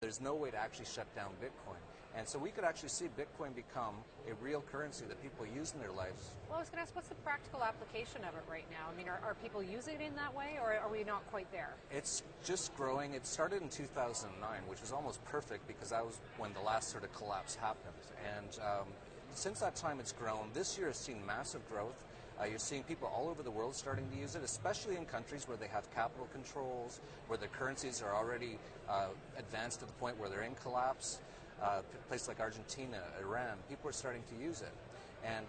There's no way to actually shut down Bitcoin. And so we could actually see Bitcoin become a real currency that people use in their lives. Well, I was going to ask, what's the practical application of it right now? I mean, are people using it in that way, or are we not quite there? It's just growing. It started in 2009, which was almost perfect because that was when the last sort of collapse happened. And since that time, it's grown. This year has seen massive growth. You're seeing people all over the world starting to use it, especially in countries where they have capital controls, where their currencies are already advanced to the point where they're in collapse. Places like Argentina, Iran, people are starting to use it. And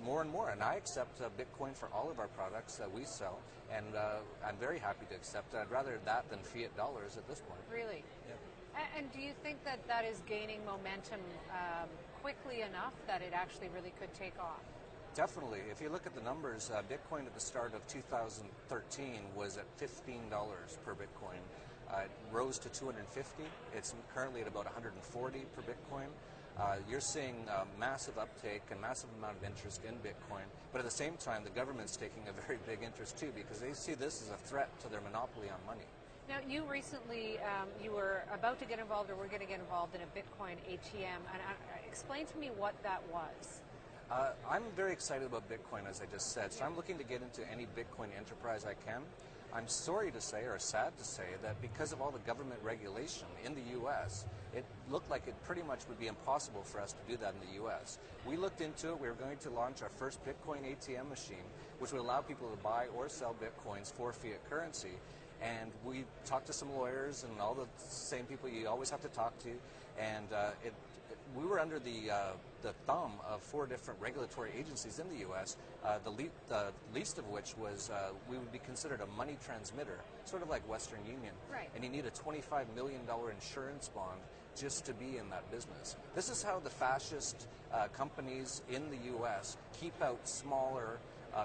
more and more. And I accept Bitcoin for all of our products that we sell. And I'm very happy to accept it. I'd rather that than fiat dollars at this point. Really? Yeah. And do you think that that is gaining momentum quickly enough that it actually really could take off? Definitely. If you look at the numbers, Bitcoin at the start of 2013 was at $15 per Bitcoin. It rose to 250. It's currently at about 140 per Bitcoin. You're seeing massive uptake and massive amount of interest in Bitcoin, but at the same time, the government's taking a very big interest too because they see this as a threat to their monopoly on money. Now, you recently, you were about to get involved, or were going to get involved in a Bitcoin ATM, and explain to me what that was. I'm very excited about Bitcoin, as I just said, so I'm looking to get into any Bitcoin enterprise I can. I'm sorry to say, or sad to say, that because of all the government regulation in the U.S., it looked like it pretty much would be impossible for us to do that in the U.S. We looked into it. We were going to launch our first Bitcoin ATM machine, which would allow people to buy or sell Bitcoins for fiat currency. And we talked to some lawyers and all the same people you always have to talk to, and we were under the thumb of 4 different regulatory agencies in the U.S., the least of which was we would be considered a money transmitter, sort of like Western Union. Right. And you need a $25 million insurance bond just to be in that business. This is how the fascist companies in the U.S. keep out smaller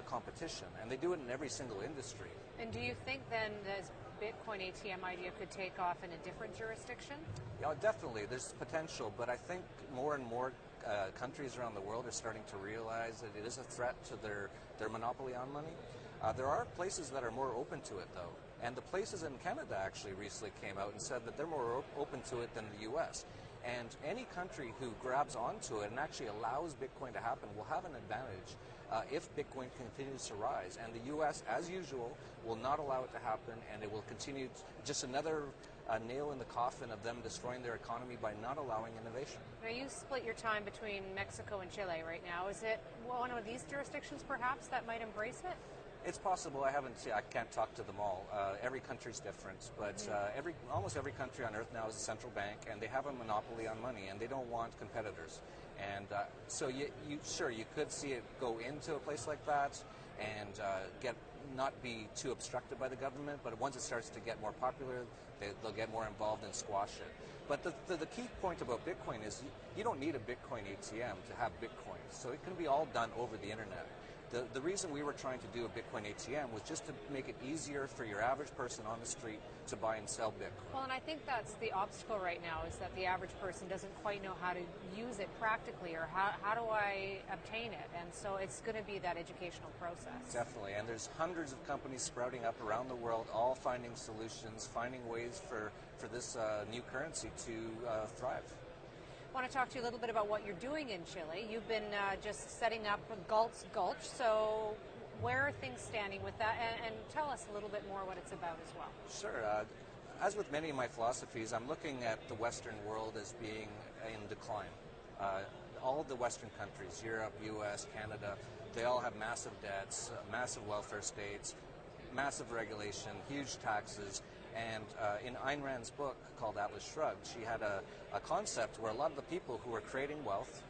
competition, and they do it in every single industry. And do you think then this Bitcoin ATM idea could take off in a different jurisdiction? Yeah, definitely. There's potential, but I think more and more countries around the world are starting to realize that it is a threat to their monopoly on money. There are places that are more open to it, though. And the places in Canada actually recently came out and said that they're more open to it than the U.S. And any country who grabs onto it and actually allows Bitcoin to happen will have an advantage if Bitcoin continues to rise. And the U.S., as usual, will not allow it to happen, and it will continue just another nail in the coffin of them destroying their economy by not allowing innovation. Now, you split your time between Mexico and Chile right now. Is it one of these jurisdictions, perhaps, that might embrace it? It's possible. I can't talk to them all. Every country's different, but almost every country on earth now is a central bank, and they have a monopoly on money, and they don't want competitors. And so you could see it go into a place like that and not be too obstructed by the government, but once it starts to get more popular, they'll get more involved and squash it. But the key point about Bitcoin is you don't need a Bitcoin ATM to have Bitcoin, so it can be all done over the internet. The reason we were trying to do a Bitcoin ATM was just to make it easier for your average person on the street to buy and sell Bitcoin. Well, and I think that's the obstacle right now, is that the average person doesn't quite know how to use it practically, or how do I obtain it? And so it's going to be that educational process. Definitely, and there's hundreds of companies sprouting up around the world, all finding solutions, finding ways for this new currency to thrive. I want to talk to you a little bit about what you're doing in Chile. You've been just setting up Galt's Gulch, so where are things standing with that? And tell us a little bit more what it's about as well. Sure. As with many of my philosophies, I'm looking at the Western world as being in decline. All of the Western countries, Europe, U.S., Canada, they all have massive debts, massive welfare states, massive regulation, huge taxes. And in Ayn Rand's book called Atlas Shrugged, she had a concept where a lot of the people who were creating wealth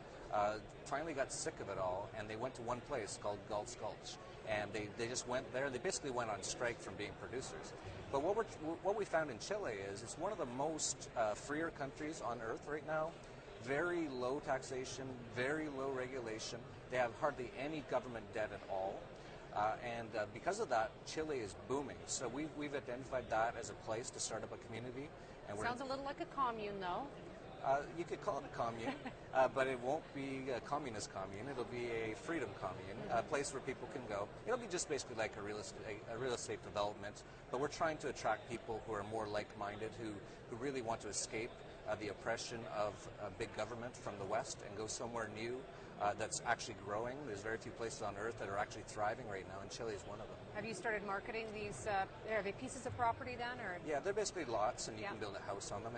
finally got sick of it all, and they went to one place called Galt's Gulch. And they just went there. They basically went on strike from being producers. But what we found in Chile is it's one of the most freer countries on earth right now. Very low taxation, very low regulation. They have hardly any government debt at all. And because of that, Chile is booming. So we've identified that as a place to start up a community. And Sounds a little like a commune, though. You could call it a commune, but it won't be a communist commune. It'll be a freedom commune, a place where people can go. It'll be just basically like a real estate development, but we're trying to attract people who are more like-minded, who really want to escape the oppression of big government from the West and go somewhere new that's actually growing. There's very few places on earth that are actually thriving right now, and Chile is one of them. Have you started marketing these? Are they pieces of property then, or? Yeah, they're basically lots, and you Yeah. can build a house on them.